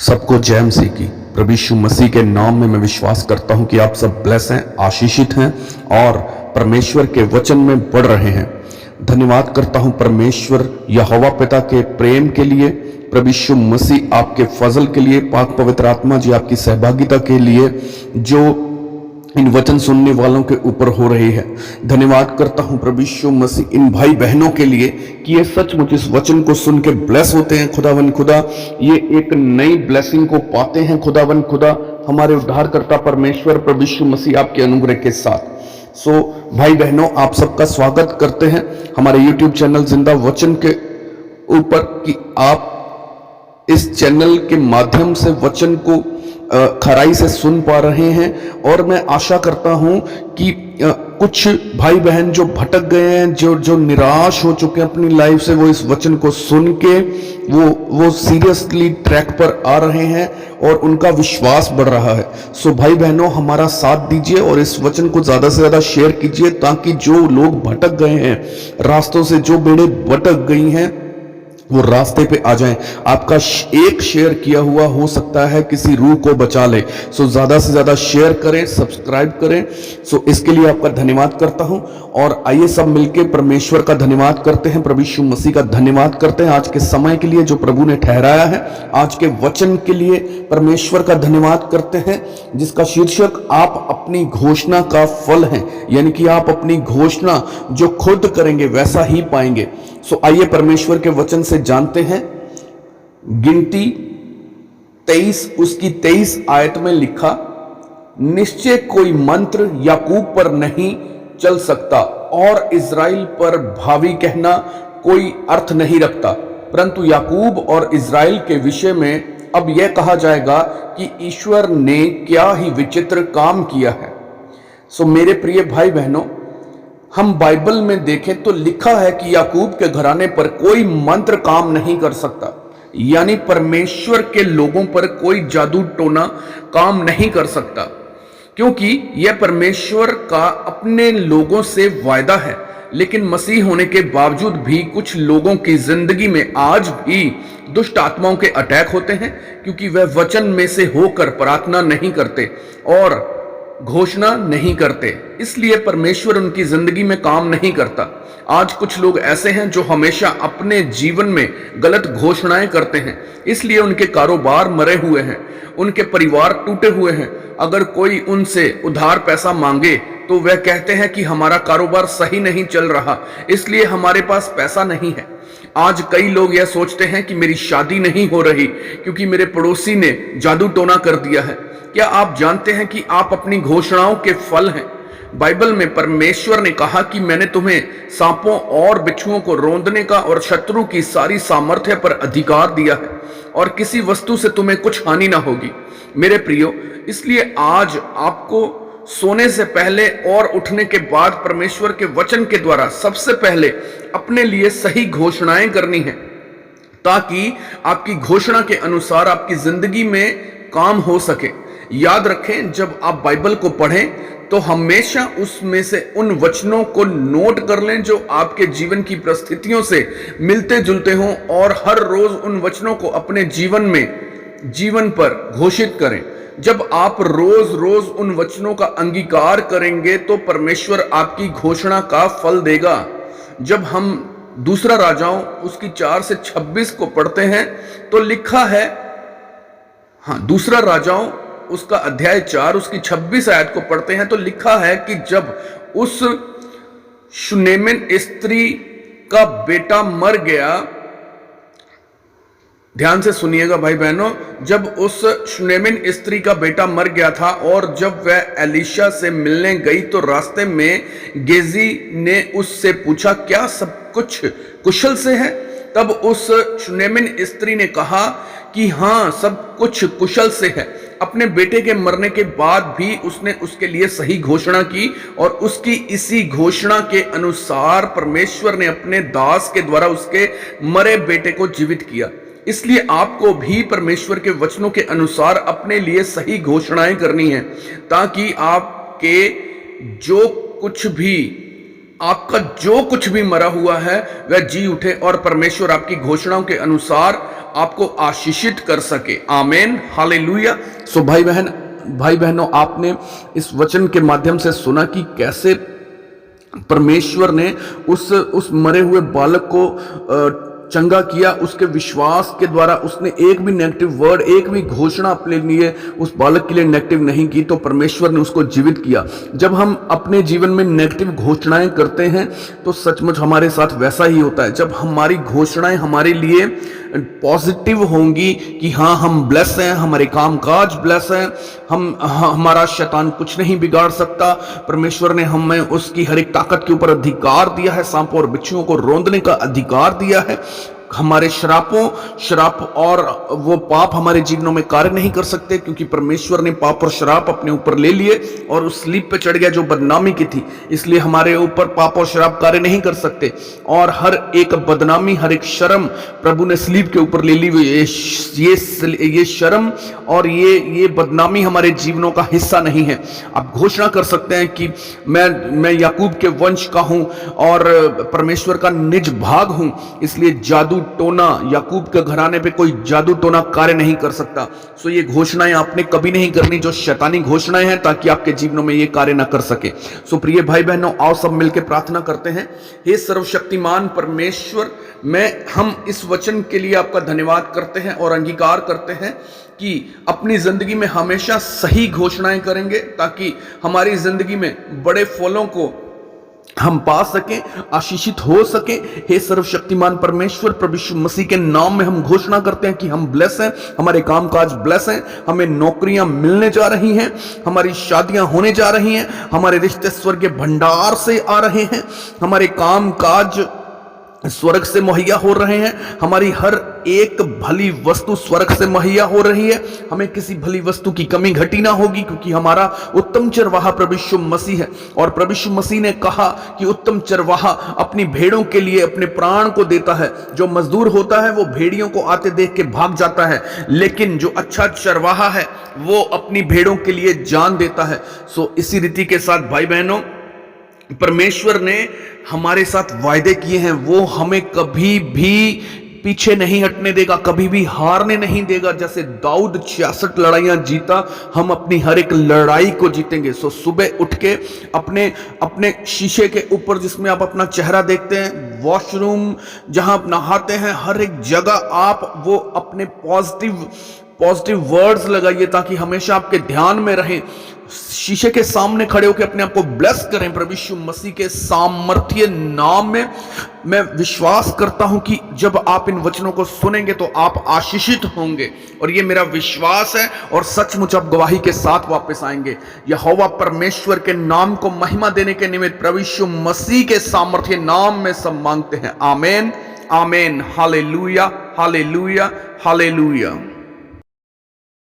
सबको जय मसीह की। प्रभु यीशु मसीह के नाम में मैं विश्वास करता हूं कि आप सब ब्लेस हैं, आशीषित हैं और परमेश्वर के वचन में बढ़ रहे हैं। धन्यवाद करता हूं परमेश्वर यहोवा पिता के प्रेम के लिए, प्रभु यीशु मसीह आपके फजल के लिए, पाक पवित्र आत्मा जी आपकी सहभागिता के लिए जो इन वचन सुनने वालों के ऊपर हो रही है। धन्यवाद करता हूं प्रभु यीशु मसीह इन भाई बहनों के लिए कि ये सचमुच इस वचन को सुन के ब्लेस होते हैं। खुदावन खुदा ये एक नई ब्लेसिंग को पाते हैं। खुदावन खुदा हमारे उद्धारकर्ता परमेश्वर प्रभु यीशु मसीह आपके अनुग्रह के साथ। सो भाई बहनों, आप सबका स्वागत करते हैं हमारे YouTube चैनल जिंदा वचन के ऊपर कि आप इस चैनल के माध्यम से वचन को खराई से सुन पा रहे हैं। और मैं आशा करता हूं कि कुछ भाई बहन जो भटक गए हैं, जो निराश हो चुके हैं अपनी लाइफ से, वो इस वचन को सुन के वो सीरियसली ट्रैक पर आ रहे हैं और उनका विश्वास बढ़ रहा है। सो भाई बहनों, हमारा साथ दीजिए और इस वचन को ज्यादा से ज्यादा शेयर कीजिए ताकि जो लोग भटक गए हैं रास्तों से, जो बेड़े भटक गई हैं, वो रास्ते पे आ जाएं। आपका एक शेयर किया हुआ हो सकता है किसी रूह को बचा ले। सो ज्यादा से ज्यादा शेयर करें, सब्सक्राइब करें। सो इसके लिए आपका धन्यवाद करता हूं। और आइए सब मिलके परमेश्वर का धन्यवाद करते हैं, प्रभु यीशु मसीह का धन्यवाद करते हैं आज के समय के लिए जो प्रभु ने ठहराया है, आज के वचन के लिए परमेश्वर का धन्यवाद करते हैं जिसका शीर्षक आप अपनी घोषणा का फल है, यानी कि आप अपनी घोषणा जो खुद करेंगे वैसा ही पाएंगे। सो आइए परमेश्वर के वचन से जानते हैं। गिनती 23 उसकी 23 आयत में लिखा, निश्चय कोई मंत्र याकूब पर नहीं चल सकता और इज़राइल पर भावी कहना कोई अर्थ नहीं रखता, परंतु याकूब और इज़राइल के विषय में अब यह कहा जाएगा कि ईश्वर ने क्या ही विचित्र काम किया है। सो मेरे प्रिय भाई बहनों, हम बाइबल में देखें तो लिखा है कि याकूब के घराने पर कोई मंत्र काम नहीं कर सकता, यानी परमेश्वर के लोगों पर कोई जादू टोना काम नहीं कर सकता, क्योंकि यह परमेश्वर का अपने लोगों से वायदा है। लेकिन मसीह होने के बावजूद भी कुछ लोगों की जिंदगी में आज भी दुष्ट आत्माओं के अटैक होते हैं, क्योंकि वह वचन में से होकर प्रार्थना नहीं करते और घोषणा नहीं करते, इसलिए परमेश्वर उनकी जिंदगी में काम नहीं करता। आज कुछ लोग ऐसे हैं जो हमेशा अपने जीवन में गलत घोषणाएं करते हैं, इसलिए उनके कारोबार मरे हुए हैं, उनके परिवार टूटे हुए हैं। अगर कोई उनसे उधार पैसा मांगे तो वह कहते हैं कि हमारा कारोबार सही नहीं चल रहा, इसलिए हमारे पास पैसा नहीं है। आज कई लोग यह सोचते हैं कि मेरी शादी नहीं हो रही क्योंकि मेरे पड़ोसी ने जादू टोना कर दिया है। क्या आप जानते हैं कि आप अपनी घोषणाओं के फल हैं? बाइबल में परमेश्वर ने कहा कि मैंने तुम्हें सांपों और बिच्छुओं को रौंदने का और शत्रु की सारी सामर्थ्य पर अधिकार दिया है और किसी वस्तु से तुम्हें कुछ हानि ना होगी। मेरे प्रियो, इसलिए आज आपको सोने से पहले और उठने के बाद परमेश्वर के वचन के द्वारा सबसे पहले अपने लिए सही घोषणाएं करनी है, ताकि आपकी घोषणा के अनुसार आपकी जिंदगी में काम हो सके। याद रखें, जब आप बाइबल को पढ़ें तो हमेशा उसमें से उन वचनों को नोट कर लें जो आपके जीवन की परिस्थितियों से मिलते जुलते हों और हर रोज उन वचनों को अपने जीवन पर घोषित करें। जब आप रोज रोज उन वचनों का अंगीकार करेंगे तो परमेश्वर आपकी घोषणा का फल देगा। जब हम दूसरा राजाओं उसकी 4 से 26 को पढ़ते हैं तो लिखा है, दूसरा राजाओं उसका अध्याय 4 उसकी 26 आयत को पढ़ते हैं तो लिखा है कि जब उस शुनेमिन स्त्री का बेटा मर गया, ध्यान से सुनिएगा भाई बहनों, जब उस शुनेमिन स्त्री का बेटा मर गया था और जब वह एलीशा से मिलने गई तो रास्ते में गेजी ने उससे पूछा, क्या सब कुछ कुशल से है? तब उस शुनेमिन स्त्री ने कहा कि हाँ, सब कुछ कुशल से है। अपने बेटे के मरने के बाद भी उसने उसके लिए सही घोषणा की और उसकी इसी घोषणा के अनुसार परमेश्वर ने अपने दास के द्वारा उसके मरे बेटे को जीवित किया। इसलिए आपको भी परमेश्वर के वचनों के अनुसार अपने लिए सही घोषणाएं करनी है, ताकि आपके जो कुछ भी आपका जो कुछ भी मरा हुआ है वह जी उठे और परमेश्वर आपकी घोषणाओं के अनुसार आपको आशीषित कर सके। आमेन, हालेलुया। सो भाई बहनों, आपने इस वचन के माध्यम से सुना कि कैसे परमेश्वर ने उस मरे हुए बालक को चंगा किया। उसके विश्वास के द्वारा उसने एक भी नेगेटिव वर्ड, एक भी घोषणा अपने लिए उस बालक के लिए नेगेटिव नहीं की, तो परमेश्वर ने उसको जीवित किया। जब हम अपने जीवन में नेगेटिव घोषणाएं करते हैं तो सचमुच हमारे साथ वैसा ही होता है। जब हमारी घोषणाएं हमारे लिए पॉजिटिव होंगी कि हाँ हम ब्लेस हैं, हमारे कामकाज ब्लेस हैं, हमारा शैतान कुछ नहीं बिगाड़ सकता, परमेश्वर ने हमें उसकी हर एक ताकत के ऊपर अधिकार दिया है, सांपों और बिच्छुओं को रौंदने का अधिकार दिया है, हमारे श्राप और वो पाप हमारे जीवनों में कार्य नहीं कर सकते, क्योंकि परमेश्वर ने पाप और श्राप अपने ऊपर ले लिए और उस स्लीप पे चढ़ गया जो बदनामी की थी। इसलिए हमारे ऊपर पाप और श्राप कार्य नहीं कर सकते। और हर एक बदनामी, हर एक शर्म प्रभु ने स्लीप के ऊपर ले ली। ये शर्म और ये बदनामी हमारे जीवनों का हिस्सा नहीं है। आप घोषणा कर सकते हैं कि मैं याकूब के वंश का हूं और परमेश्वर का निज भाग हूं, इसलिए जादू टोना, याकूब के घराने पे कोई जादू टोना कार्य नहीं कर सकता। सो ये घोषणाएं आपने कभी नहीं करनी जो शैतानी घोषणाएं हैं, ताकि आपके जीवनों में ये कार्य ना कर सके। सो प्रिय भाई बहनों, आओ सब मिलकर प्रार्थना करते हैं। हे सर्वशक्तिमान परमेश्वर, हम इस वचन के लिए आपका धन्यवाद करते हैं और अंगीकार करते हैं कि अपनी जिंदगी में हमेशा सही घोषणाएं करेंगे, ताकि हमारी जिंदगी में बड़े फलों को हम पा सकें, आशीषित हो सके। हे सर्वशक्तिमान परमेश्वर, प्रभु यीशु मसीह के नाम में हम घोषणा करते हैं कि हम ब्लेस हैं, हमारे कामकाज ब्लेस हैं, हमें नौकरियां मिलने जा रही हैं, हमारी शादियां होने जा रही हैं, हमारे रिश्ते स्वर्गीय भंडार से आ रहे हैं, हमारे कामकाज स्वर्ग से मुहैया हो रहे हैं, हमारी हर एक भली वस्तु स्वर्ग से मुहैया हो रही है, हमें किसी भली वस्तु की कमी घटी ना होगी, क्योंकि हमारा उत्तम चरवाहा प्रभु यीशु मसीह है। और प्रभु यीशु मसीह ने कहा कि उत्तम चरवाहा अपनी भेड़ों के लिए अपने प्राण को देता है। जो मजदूर होता है वो भेड़ियों को आते देख के भाग जाता है, लेकिन जो अच्छा चरवाहा है वो अपनी भेड़ों के लिए जान देता है। सो इसी रीति के साथ भाई बहनों, परमेश्वर ने हमारे साथ वायदे किए हैं, वो हमें कभी भी पीछे नहीं हटने देगा, कभी भी हारने नहीं देगा। जैसे दाऊद 66 लड़ाइयां जीता, हम अपनी हर एक लड़ाई को जीतेंगे। सो सुबह उठ के अपने शीशे के ऊपर जिसमें आप अपना चेहरा देखते हैं, वॉशरूम जहां आप नहाते हैं, हर एक जगह आप वो अपने पॉजिटिव वर्ड्स लगाइए, ताकि हमेशा आपके ध्यान में रहे। शीशे के सामने खड़े होकर अपने आप को ब्लेस करें प्रभु यीशु मसीह के सामर्थ्य नाम में। मैं विश्वास करता हूं कि जब आप इन वचनों को सुनेंगे तो आप आशीषित होंगे, और ये मेरा विश्वास है, और सचमुच आप गवाही के साथ वापस आएंगे। यहोवा परमेश्वर के नाम को महिमा देने के निमित्त प्रभु यीशु मसीह के सामर्थ्य नाम में सब मांगते हैं। आमीन, आमीन, हालेलुया, हालेलुया, हालेलुया।